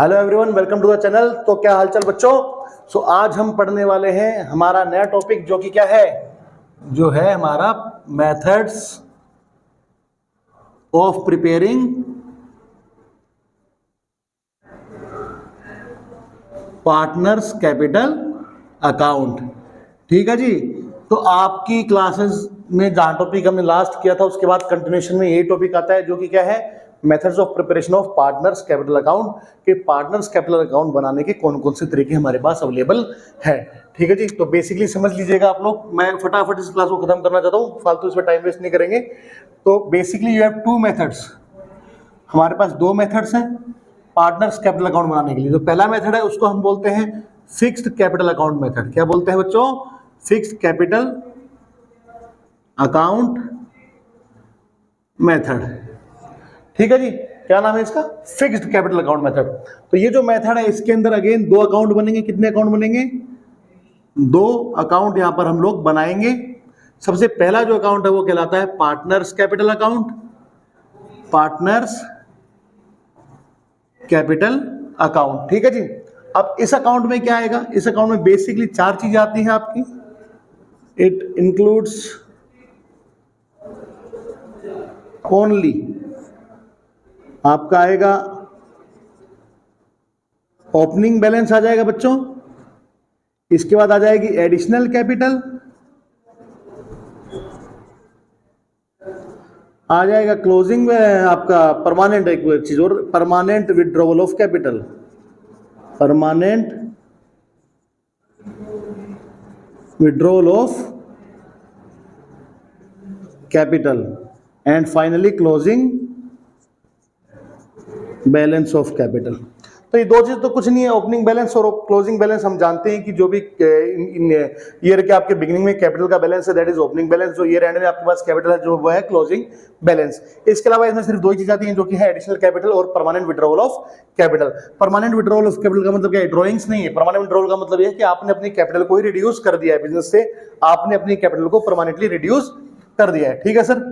Hello everyone, welcome to the channel. तो क्या हालचाल बच्चों। आज हम पढ़ने वाले हैं हमारा नया टॉपिक जो कि क्या है, जो है हमारा methods of preparing partners capital account. ठीक है जी। तो आपकी क्लासेस में जहाँ टॉपिक हमने लास्ट किया था उसके बाद कंटिन्यूशन में यही टॉपिक आता है जो कि क्या है, methods of preparation of partners capital account. के पार्टनर्स कैपिटल अकाउंट बनाने के कौन कौन से तरीके हमारे पास अवेलेबल है। ठीक है जी। तो बेसिकली समझ लीजिएगा आप लोग, मैं फटाफट इस क्लास को खत्म करना चाहता हूँ, फालतू इसमें टाइम वेस्ट नहीं करेंगे। तो basically you have two methods, हमारे पास दो मेथड्स हैं पार्टनर्स कैपिटल अकाउंट बनाने के लिए। जो पहला मेथड है उसको हम बोलते हैं फिक्स्ड कैपिटल अकाउंट मेथड। क्या बोलते हैं बच्चों? Fixed capital account method. ठीक है जी। क्या नाम है इसका? Fixed capital account method. तो ये जो मेथड है इसके अंदर अगेन दो अकाउंट बनेंगे। कितने अकाउंट बनेंगे? दो अकाउंट यहां पर हम लोग बनाएंगे। सबसे पहला जो अकाउंट है वो कहलाता है partners capital account. Partners capital account. ठीक है जी। अब इस अकाउंट में क्या आएगा? इस अकाउंट में बेसिकली चार चीजें आती हैं आपकी। इट इंक्लूड्स ओनली, आपका आएगा ओपनिंग बैलेंस आ जाएगा बच्चों। इसके बाद आ जाएगी एडिशनल कैपिटल, आ जाएगा क्लोजिंग में आपका परमानेंट, एक चीज और, permanent withdrawal of capital, permanent withdrawal of capital, and finally closing balance of capital. तो ये दो चीज तो कुछ नहीं है, ओपनिंग बैलेंस और क्लोजिंग बैलेंस। हम जानते हैं कि जो भी इन ईयर के आपके बिगिनिंग में कैपिटल का बैलेंस है दैट इज ओपनिंग बैलेंस, जो ईयर एंड में आपके पास कैपिटल है जो वो है क्लोजिंग बैलेंस। इसके अलावा इसमें सिर्फ दो ही चीज आती हैं जो कि है एडिशनल कैपिटल और permanent withdrawal of capital. Permanent withdrawal of capital का मतलब क्या है? ड्रॉइंग्स नहीं है। परमानेंट विड्रॉवल का मतलब यह है कि आपने अपनी कैपिटल को ही रिड्यूस कर दिया है, बिजनेस से आपने अपनी कैपिटल को परमानेंटली रिड्यूस कर दिया है। ठीक है सर।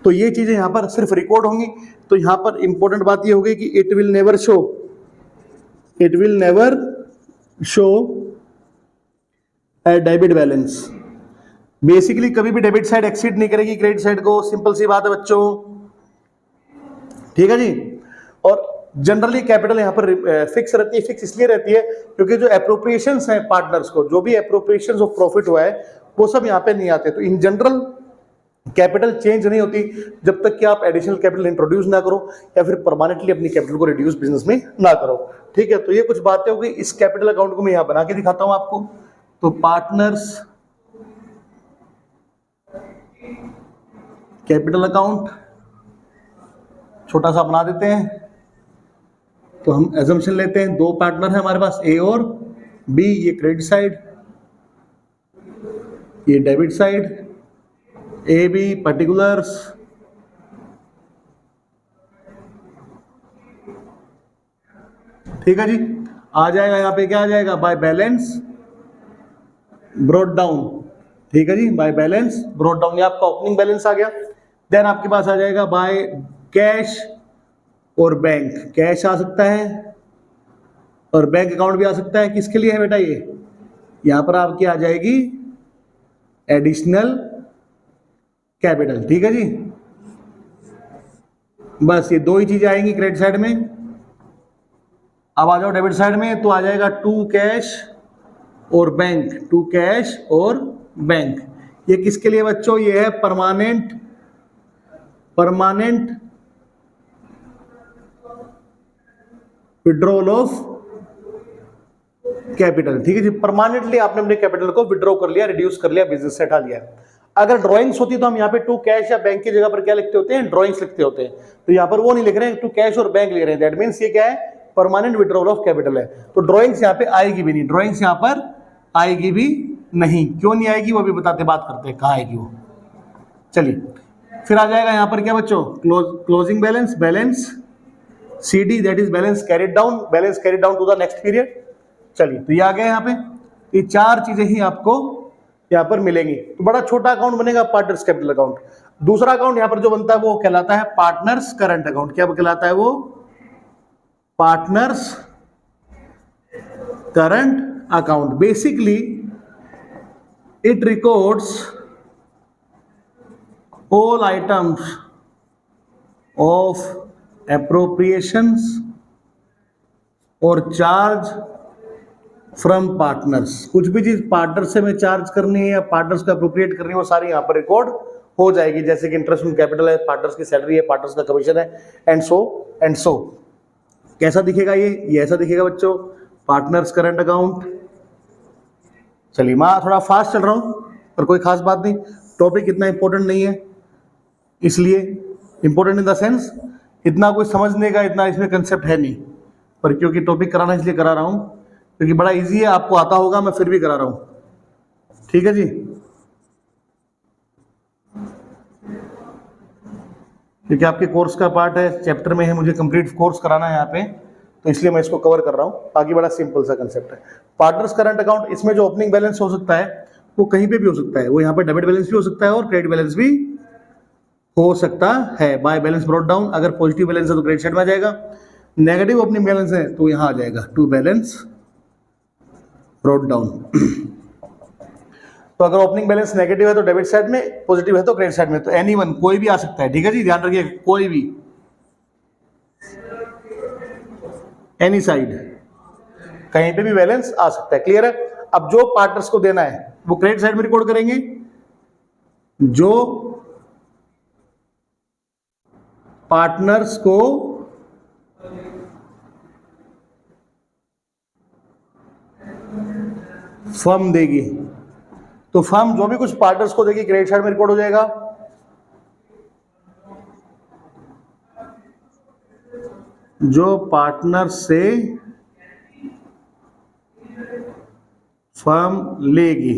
तो ये चीजें यहां पर सिर्फ रिकॉर्ड होंगी। तो यहां पर इंपॉर्टेंट बात ये होगी कि it will never show A debit balance. Basically कभी भी डेबिट साइड एक्सीड नहीं करेगी क्रेडिट साइड को। सिंपल सी बात है बच्चों। ठीक है जी। और जनरली कैपिटल यहां पर फिक्स रहती है। फिक्स इसलिए रहती है क्योंकि जो एप्रोप्रिएशंस हैं पार्टनर्स को, जो भी एप्रोप्रिएशंस ऑफ प्रॉफिट हुआ है वो सब यहां पे नहीं आते। तो इन जनरल कैपिटल चेंज नहीं होती जब तक कि आप एडिशनल कैपिटल इंट्रोड्यूस ना करो या फिर परमानेंटली अपनी कैपिटल को रिड्यूस बिजनेस में ना करो। ठीक है। तो ये कुछ बातें हो गई। इस कैपिटल अकाउंट को मैं यहां बना के दिखाता हूं आपको। तो पार्टनर्स कैपिटल अकाउंट छोटा सा बना देते हैं। तो हम एजम्पशन लेते हैं, दो पार्टनर है हमारे पास, ए और बी। ये क्रेडिट साइड, ये debit side. A B particulars, ठीक है जी। आ जाएगा यहां पे, क्या आ जाएगा? By balance brought down. ठीक है जी। बाय बैलेंस ब्रॉट डाउन, ये आपका ओपनिंग बैलेंस आ गया। देन आपके पास आ जाएगा बाय कैश और बैंक। कैश आ सकता है और बैंक अकाउंट भी आ सकता है। किसके लिए है बेटा? ये यहां पर आपकी आ जाएगी एडिशनल कैपिटल। ठीक है जी। बस ये दो ही चीजें आएंगी क्रेडिट साइड में। अब आ जाओ डेबिट साइड में, तो आ जाएगा टू कैश और बैंक। टू कैश और बैंक। ये किसके लिए बच्चों? ये है परमानेंट विड्रॉवल ऑफ कैपिटल। ठीक है जी। परमानेंटली आपने अपने कैपिटल को विड्रॉ कर लिया, रिड्यूस कर लिया, बिजनेस से हटा लिया। अगर ड्राइंग्स होती तो हम यहाँ पे टू कैश या बैंक की जगह पर क्या लिखते होते हैं? ड्राइंग्स लिखते होते हैं। तो यहाँ पर वो नहीं लिख रहे हैं, टू कैश और बैंक लिख रहे हैं। दैट मींस ये क्या है? परमानेंट विड्रॉवल ऑफ कैपिटल है। तो ड्राइंग्स यहाँ पे आएगी भी नहीं, ड्राइंग्स यहाँ पर आएगी भी नहीं। क्यों नहीं आएगी वो भी बताते, बात करते हैं कहाँ आएगी वो। चलिए फिर आ जाएगा यहाँ पर क्या बच्चों? Closing balance, balance CD, that is balance carried down, balance carried down to the next period. चलिए तो ये आ गया यहाँ पे। ये चार चीजें ही आपको यहाँ पर मिलेंगी। तो बड़ा छोटा अकाउंट बनेगा पार्टनर्स कैपिटल अकाउंट। दूसरा अकाउंट यहाँ पर जो बनता है वो कहलाता है पार्टनर्स करंट अकाउंट। क्या कहलाता है वो? Partners current account, basically it records all items of appropriations और चार्ज फ्रॉम पार्टनर्स। कुछ भी चीज पार्टनर से हमें चार्ज करनी है या पार्टनर्स को अप्रोप्रिएट करनी है वो सारी यहाँ पर रिकॉर्ड हो जाएगी, जैसे कि इंटरेस्ट ऑन कैपिटल है, पार्टनर्स की सैलरी है, पार्टनर्स का कमीशन है, एंड सो। कैसा दिखेगा ये ऐसा दिखेगा बच्चों, पार्टनर्स करंट अकाउंट। चलिए मैं थोड़ा फास्ट चल रहा हूँ पर कोई खास बात नहीं, टॉपिक इतना इंपॉर्टेंट नहीं है, इसलिए इंपॉर्टेंट इन द सेंस इतना कोई समझने का इतना इसमें कंसेप्ट है नहीं, पर क्योंकि टॉपिक कराना इसलिए करा रहा हूँ क्योंकि बड़ा इजी है, आपको आता होगा, मैं फिर भी करा रहा हूँ। ठीक है जी, क्योंकि आपके कोर्स का पार्ट है, चैप्टर में है, मुझे कंप्लीट कोर्स कराना है यहाँ पे, तो इसलिए मैं इसको कवर कर रहा हूँ। बाकी बड़ा सिंपल सा कंसेप्ट है। पार्टनर्स करंट अकाउंट, इसमें जो ओपनिंग बैलेंस हो सकता है वो कहीं पे भी हो सकता है, वो यहाँ पे डेबिट बैलेंस भी हो सकता है और क्रेडिट बैलेंस भी हो सकता है। बाय बैलेंस ब्रॉट डाउन, अगर पॉजिटिव बैलेंस है तो क्रेडिट साइड में आ जाएगा, नेगेटिव ओपनिंग बैलेंस है तो यहाँ आ जाएगा टू बैलेंस ब्रॉट डाउन। तो अगर ओपनिंग बैलेंस नेगेटिव है तो डेबिट साइड में, पॉजिटिव है तो क्रेडिट साइड में, तो एनीवन कोई भी आ सकता है। ठीक है जी, ध्यान रखिए, कोई भी, एनी साइड, कहीं पे भी बैलेंस आ सकता है। क्लियर है? अब जो पार्टनर्स को देना है वो क्रेडिट साइड में रिकॉर्ड करेंगे, जो पार्टनर्स को फर्म देगी, तो फर्म जो भी कुछ पार्टनर्स को देगी क्रेडिट साइड में रिकॉर्ड हो जाएगा। जो पार्टनर से फर्म लेगी,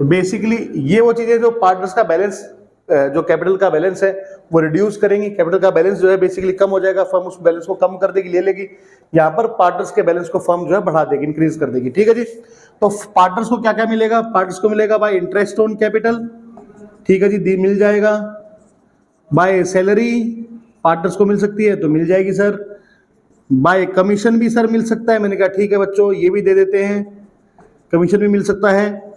तो बेसिकली ये वो चीजें जो पार्टनर्स का बैलेंस, जो कैपिटल का बैलेंस है वो रिड्यूस करेंगी। कैपिटल का बैलेंस जो है बेसिकली कम हो जाएगा, फर्म उस बैलेंस को कम कर देगी, ले लेगी। यहाँ पर पार्टनर्स के बैलेंस को फर्म जो है बढ़ा देगी, इंक्रीज कर देगी। ठीक है जी, तो पार्टनर्स को क्या क्या मिलेगा? पार्टनर्स को मिलेगा बाय इंटरेस्ट ऑन कैपिटल, ठीक है जी, मिल जाएगा। बाय सैलरी पार्टनर्स को मिल सकती है तो मिल जाएगी सर। बाय कमीशन भी सर मिल सकता है, मैंने कहा ठीक है बच्चों ये भी दे देते हैं, कमीशन भी मिल सकता है।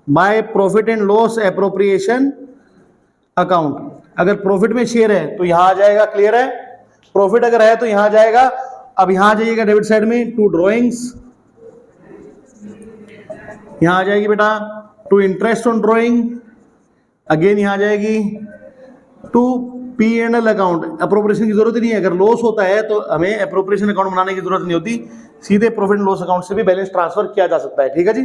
By profit and loss appropriation account, अगर प्रॉफिट में शेयर है तो यहां आ जाएगा। क्लियर है? प्रॉफिट अगर है तो यहां आ जाएगा। अब यहां आ जाइएगा डेबिट साइड में टू ड्रॉइंग्स, यहां आ जाएगी बेटा to interest on drawing, again यहां आ जाएगी टू P&L अकाउंट। अप्रोप्रिएशन की जरूरत ही नहीं है, अगर लॉस होता है तो हमें अप्रोप्रिएशन अकाउंट बनाने की जरूरत नहीं होती, सीधे प्रॉफिट एंड लॉस अकाउंट से भी बैलेंस ट्रांसफर किया जा सकता है। ठीक है जी,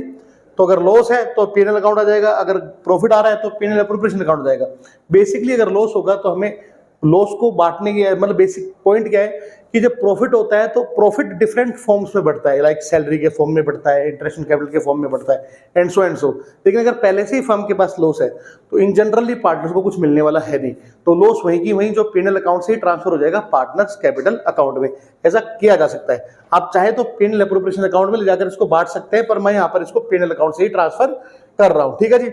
तो अगर लॉस है तो P&L अकाउंट आ जाएगा, अगर प्रॉफिट आ रहा है तो P&L अप्रोप्रिएशन अकाउंट आ जाएगा। बेसिकली अगर लॉस होगा तो हमें लॉस को बांटने की, मतलब बेसिक पॉइंट क्या है कि जब प्रॉफिट होता है तो प्रॉफिट डिफरेंट फॉर्म्स में बढ़ता है, लाइक सैलरी के फॉर्म में बढ़ता है, इंटरेस्ट ऑन कैपिटल के फॉर्म में बढ़ता है, एंड सो। लेकिन अगर पहले से ही फर्म के पास लॉस है तो इन जनरली पार्टनर्स को कुछ मिलने वाला है नहीं, तो लॉस वहीं की वहीं जो P&L अकाउंट से ही ट्रांसफर हो जाएगा पार्टनर्स कैपिटल अकाउंट में। ऐसा किया जा सकता है। आप चाहे तो P&L अप्रोप्रिएशन अकाउंट में ले जाकर इसको बांट सकते हैं, पर मैं यहां पर इसको P&L अकाउंट से ही ट्रांसफर कर रहा हूं। ठीक है जी,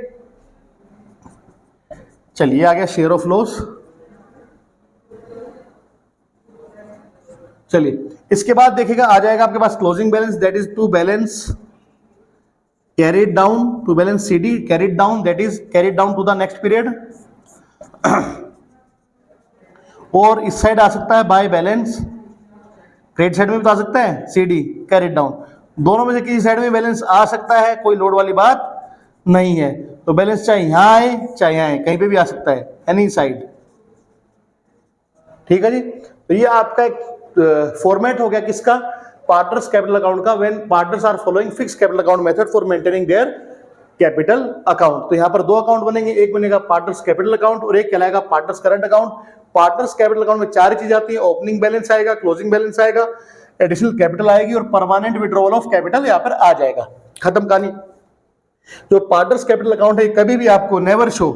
चलिए आ गया शेयर ऑफ लॉस। चलिए इसके बाद देखिएगा आ जाएगा आपके पास closing balance, that is to balance carried down, to balance CD carried down, that is carried down to the next period. और इस साइड आ सकता है बाय बैलेंस, क्रेडिट साइड में भी तो आ सकता है CD कैरिड डाउन, दोनों में से किसी साइड में बैलेंस आ सकता है, कोई लोड वाली बात नहीं है। तो बैलेंस चाहे यहां आए चाहे यहां आए, कहीं पे भी आ सकता है, एनी साइड। ठीक है जी, तो ये आपका एक फॉर्मेट हो गया किसका? पार्टनर्स कैपिटल अकाउंट का, when partners are following fixed capital account method for maintaining their capital account. तो यहां पर दो अकाउंट बनेंगे, एक बनेगा पार्टनर्स कैपिटल अकाउंट और एक कहलाएगा partners current account. Partners capital account में चार चीज आती है, ओपनिंग बैलेंस आएगा, क्लोजिंग बैलेंस आएगा, एडिशनल कैपिटल आएगी और परमानेंट विड्रॉवल ऑफ कैपिटल यहां पर आ जाएगा। खत्म कहानी। जो पार्टनर्स कैपिटल अकाउंट है कभी भी आपको नेवर शो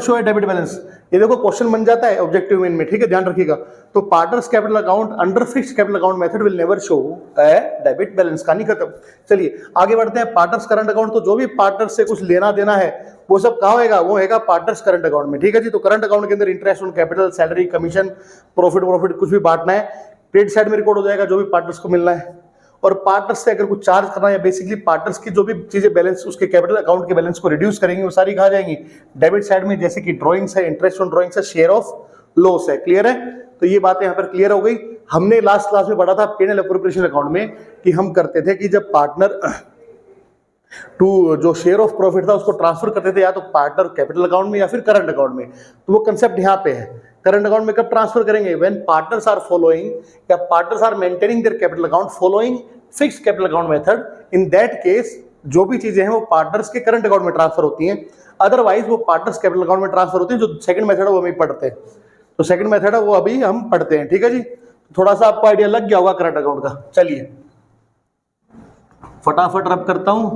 है डेबिट बैलेंस। ये देखो क्वेश्चन बन जाता है ऑब्जेक्टिव मेन में, ठीक है, ध्यान रखिएगा। तो partners capital account under fixed capital account method will never show A debit balance. कहानी खत्म। चलिए आगे बढ़ते हैं। पार्टनर्स करंट अकाउंट, तो जो भी पार्टनर से कुछ लेना देना है वो सब कहाँ होएगा, वो होएगा पार्टनर्स करंट अकाउंट में। ठीक है जी। तो करंट अकाउंट के अंदर interest on capital, salary, commission, profit कुछ भी बांटना है क्रेडिट साइड में रिकॉर्ड हो जाएगा, जो भी पार्टनर्स को मिलना है। और पार्टनर्स से अगर कुछ चार्ज करना है या बेसिकली पार्टनर्स की जो भी चीजें बैलेंस उसके कैपिटल अकाउंट के बैलेंस को रिड्यूस करेंगी, वो सारी कहा जाएंगी डेबिट साइड में, जैसे कि ड्रॉइंग्स है, इंटरेस्ट ऑन ड्रॉइंग्स है, शेयर ऑफ लॉस है। क्लियर है। तो ये बातें यहाँ पर क्लियर हो गई। हमने लास्ट क्लास में पढ़ा था P&L अप्रोप्रिएशन अकाउंट में कि हम करते थे कि जब पार्टनर टू जो शेयर ऑफ प्रॉफिट था उसको ट्रांसफर करते थे या तो पार्टनर कैपिटल अकाउंट में या फिर करंट अकाउंट में। तो वो कंसेप्ट यहाँ पे है। करंट अकाउंट में कब ट्रांसफर करेंगे, व्हेन पार्टनर्स आर फॉलोइंग या partners are maintaining their capital account following fixed capital account method. In that case जो भी चीजें हैं वो पार्टनर्स के करंट अकाउंट में ट्रांसफर होती हैं, अदरवाइज वो पार्टनर्स कैपिटल अकाउंट में ट्रांसफर होती है। जो सेकंड मेथड है वो हम पढ़ते हैं, तो सेकंड मेथड है वो अभी हम पढ़ते हैं। ठीक है जी। थोड़ा सा आपको आइडिया लग गया होगा करंट अकाउंट का। चलिए फटाफट रब करता हूं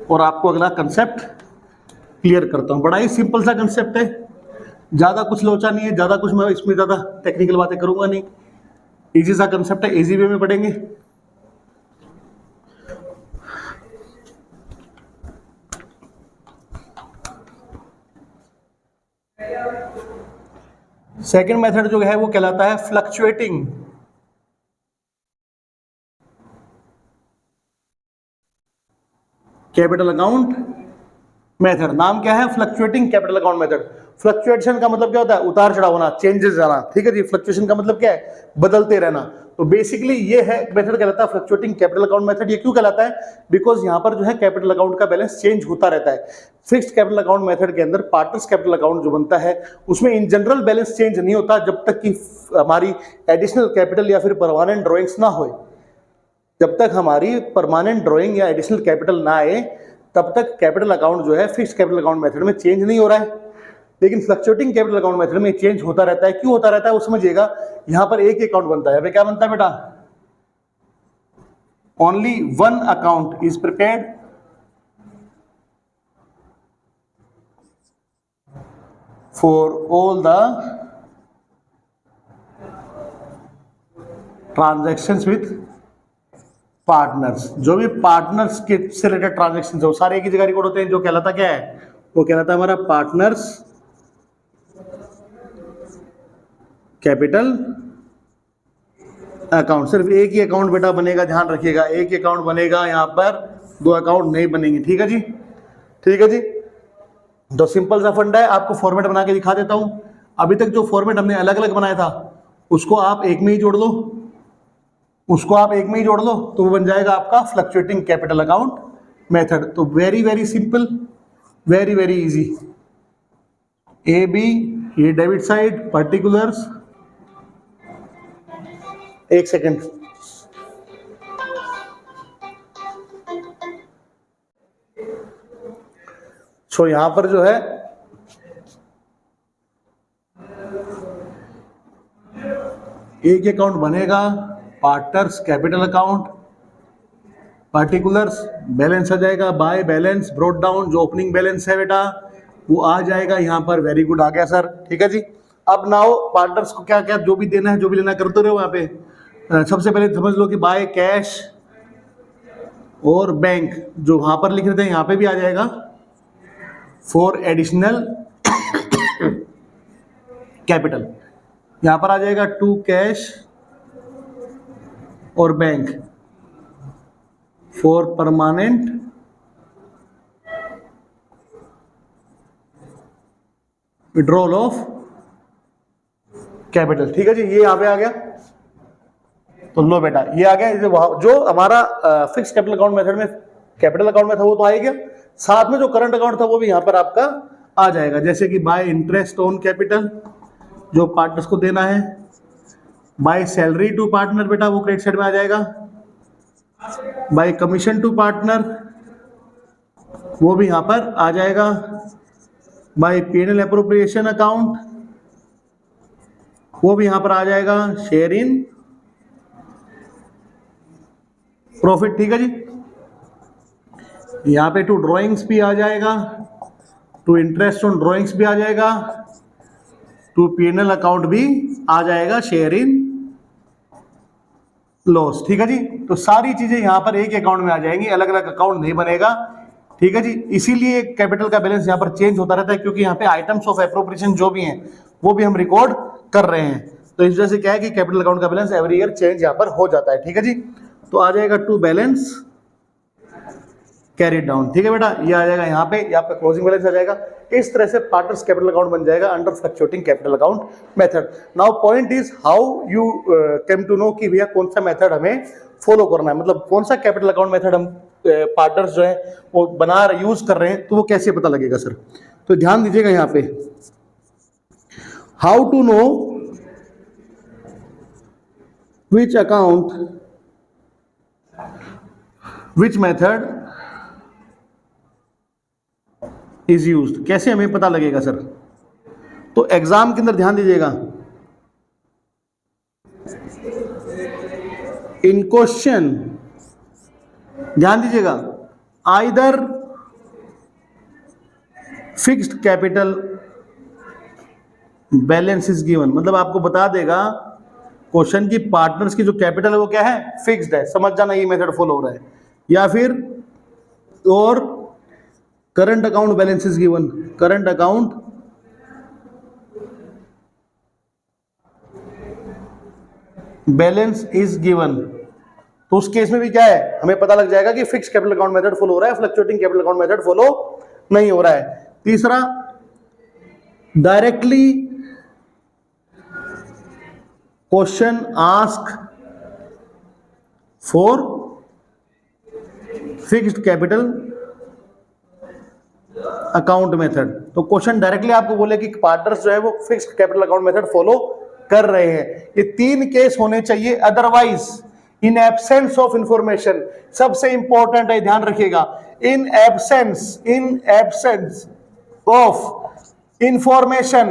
और आपको अगला कंसेप्ट क्लियर करता हूं। बड़ा ही सिंपल सा कंसेप्ट है, ज्यादा कुछ लोचा नहीं है, ज्यादा कुछ मैं इसमें ज्यादा टेक्निकल बातें करूंगा नहीं। इजी सा कंसेप्ट है, इजी वे में पढ़ेंगे। सेकंड मेथड जो है वो कहलाता है फ्लक्चुएटिंग कैपिटल अकाउंट मेथड। नाम क्या है, fluctuating capital account method. Fluctuation का मतलब क्या होता है, उतार चढ़ाव होना, चेंजेस आना। ठीक है जी। फ्लक्चुएशन का मतलब क्या है, बदलते रहना। तो बेसिकली ये है मेथड कहलाता है फ्लक्चुएटिंग कैपिटल अकाउंट मेथड। ये क्यों कहलाता है, बिकॉज यहाँ पर जो है कैपिटल अकाउंट का बैलेंस चेंज होता रहता है। फिक्स्ड कैपिटल अकाउंट मेथड के अंदर पार्टनर्स कैपिटल अकाउंट जो बनता है उसमें इन जनरल बैलेंस चेंज नहीं होता जब तक कि हमारी एडिशनल कैपिटल या फिर परमानेंट ड्रॉइंग्स ना हो। जब तक हमारी परमानेंट ड्रॉइंग या एडिशनल कैपिटल ना आए तब तक कैपिटल अकाउंट जो है फिक्स्ड कैपिटल अकाउंट मेथड में चेंज नहीं हो रहा है। लेकिन फ्लक्चुएटिंग कैपिटल अकाउंट मेथड में चेंज होता रहता है। क्यों होता रहता है वो समझिएगा। यहां पर एक अकाउंट बनता है, क्या बनता है बेटा, only one account is prepared for all the transactions with partners. जो भी पार्टनर्स के से रिलेटेड ट्रांजैक्शंस है वो सारे एक ही जगह रिकॉर्ड होते हैं। जो कहलाता क्या है, वो कहलाता है हमारा पार्टनर्स कैपिटल अकाउंट। सिर्फ एक ही अकाउंट बेटा बनेगा, ध्यान रखिएगा, एक ही अकाउंट बनेगा, यहाँ पर दो अकाउंट नहीं बनेंगे। ठीक है जी। ठीक है जी। तो सिंपल सा फंडा है, आपको फॉर्मेट बना के दिखा देता हूं। अभी तक जो फॉर्मेट हमने अलग अलग बनाया था उसको आप एक में ही जोड़ लो, उसको आप एक में ही जोड़ लो, तो वो बन जाएगा आपका फ्लक्चुएटिंग कैपिटल अकाउंट मेथड। तो very very simple, very very easy. A B, ये डेबिट साइड, पर्टिकुलर्स, एक सेकेंड, सो यहां पर जो है एक अकाउंट बनेगा, partners capital account, particulars balance आ जाएगा, बाय बैलेंस ब्रॉट डाउन, जो ओपनिंग बैलेंस है बेटा वो आ जाएगा यहाँ पर। वेरी गुड, आ गया सर। ठीक है जी। अब नाउ पार्टनर्स को क्या क्या जो भी देना है, जो भी लेना करते रहो यहाँ पे। सबसे पहले समझ लो कि बाय कैश और बैंक, जो वहां पर लिख रहे थे यहाँ पे भी आ जाएगा, फॉर एडिशनल कैपिटल यहां पर आ जाएगा, टू कैश और bank for permanent withdrawal of capital. ठीक है जी। ये यहां पे आ गया, तो लो बेटा ये आ गया। जो हमारा फिक्स कैपिटल अकाउंट मेथड में कैपिटल अकाउंट में था वो तो आ गया, साथ में जो करंट अकाउंट था वो भी यहां पर आपका आ जाएगा। जैसे कि बाय इंटरेस्ट ऑन कैपिटल, जो पार्टनर्स को देना है, बाय सैलरी टू पार्टनर बेटा वो क्रेडिट साइड में आ जाएगा, बाय कमीशन टू पार्टनर वो भी यहां पर आ जाएगा, बाय P&L एप्रोप्रिएशन अकाउंट वो भी यहां पर आ जाएगा, शेयर इन प्रॉफिट। ठीक है जी। यहां पे टू ड्राइंग्स भी आ जाएगा, टू इंटरेस्ट ऑन ड्राइंग्स भी आ जाएगा, टू P&L अकाउंट भी आ जाएगा, शेयर इन लॉस। ठीक है जी। तो सारी चीजें यहां पर एक अकाउंट में आ जाएंगी, अलग अलग अकाउंट नहीं बनेगा, ठीक है जी। इसीलिए कैपिटल का बैलेंस यहाँ पर चेंज होता रहता है, क्योंकि यहाँ पे आइटम्स ऑफ एप्रोप्रिएशन जो भी हैं वो भी हम रिकॉर्ड कर रहे हैं। तो इस वजह से क्या है कि कैपिटल अकाउंट का बैलेंस एवरी ईयर चेंज यहाँ पर हो जाता है। ठीक है जी। तो आ जाएगा टू बैलेंस कैरी डाउन। ठीक है बेटा, ये आ जाएगा यहाँ पे, आपका क्लोजिंग बैलेंस आ जाएगा। इस तरह से पार्टनर्स कैपिटल अकाउंट बन जाएगा under fluctuating capital account method. Now point is how you came to know कि भैया कौन सा मेथड हमें फॉलो करना है, मतलब कौन सा कैपिटल अकाउंट मेथड हम पार्टनर्स जो है वो बना यूज कर रहे हैं, तो वो कैसे पता लगेगा सर? तो ध्यान दीजिएगा यहाँ पे, how to know which account which method is used, कैसे हमें पता लगेगा सर? तो एग्जाम के अंदर ध्यान दीजिएगा, इन क्वेश्चन ध्यान दीजिएगा, either fixed capital balance is given, मतलब आपको बता देगा क्वेश्चन की पार्टनर्स की जो कैपिटल है वो क्या है, फिक्स्ड है, समझ जाना ये मेथड फॉलो हो रहा है। या फिर और current account balance is given, current account balance is given, तो उस केस में भी क्या है, हमें पता लग जाएगा कि fixed capital account method follow हो रहा है, fluctuating capital account method follow नहीं हो रहा है। तीसरा, directly question ask for fixed capital account method, तो क्वेश्चन डायरेक्टली आपको बोले कि पार्टनर्स जो है वो fixed capital account method follow कर रहे हैं। ये 3 केस होने चाहिए, otherwise in absence of information, सबसे इंपॉर्टेंट है ध्यान रखिएगा, in absence of information,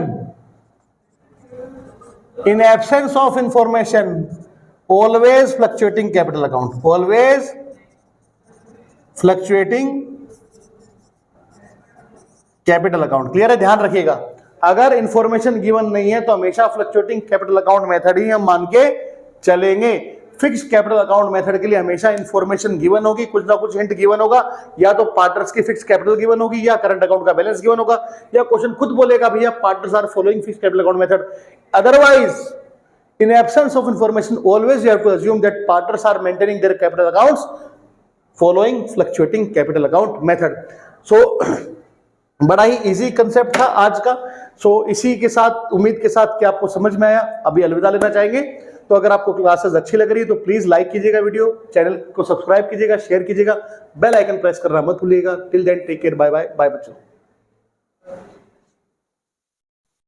in absence of information always fluctuating capital account, always fluctuating capital account. Clear है, ध्यान रखिएगा, अगर इंफॉर्मेशन गिवन नहीं है तो हमेशा फ्लक्चुएटिंग कैपिटल अकाउंट मेथड ही हम मान के चलेंगे। फिक्स्ड कैपिटल अकाउंट मेथड के लिए हमेशा इंफॉर्मेशन गिवन होगी, कुछ ना कुछ हिंट गिवन होगा, या तो पार्टनर्स की फिक्स्ड कैपिटल गिवन होगी, या करंट अकाउंट का बैलेंस गिवन होगा, या क्वेश्चन खुद बोलेगा भैया partners are following fixed capital account method. Otherwise in absence of information always you have to assume that partners are maintaining their capital accounts following fluctuating capital account method. So बड़ा ही easy concept था आज का। सो इसी के साथ, उम्मीद के साथ कि आपको समझ में आया, अभी अलविदा लेना चाहेंगे। तो अगर आपको क्लासेस अच्छी लग रही है तो प्लीज लाइक कीजिएगा वीडियो, चैनल को सब्सक्राइब कीजिएगा, शेयर कीजिएगा, बेल आइकन प्रेस करना मत भूलिएगा। Till then take care, bye bye, bye बच्चों।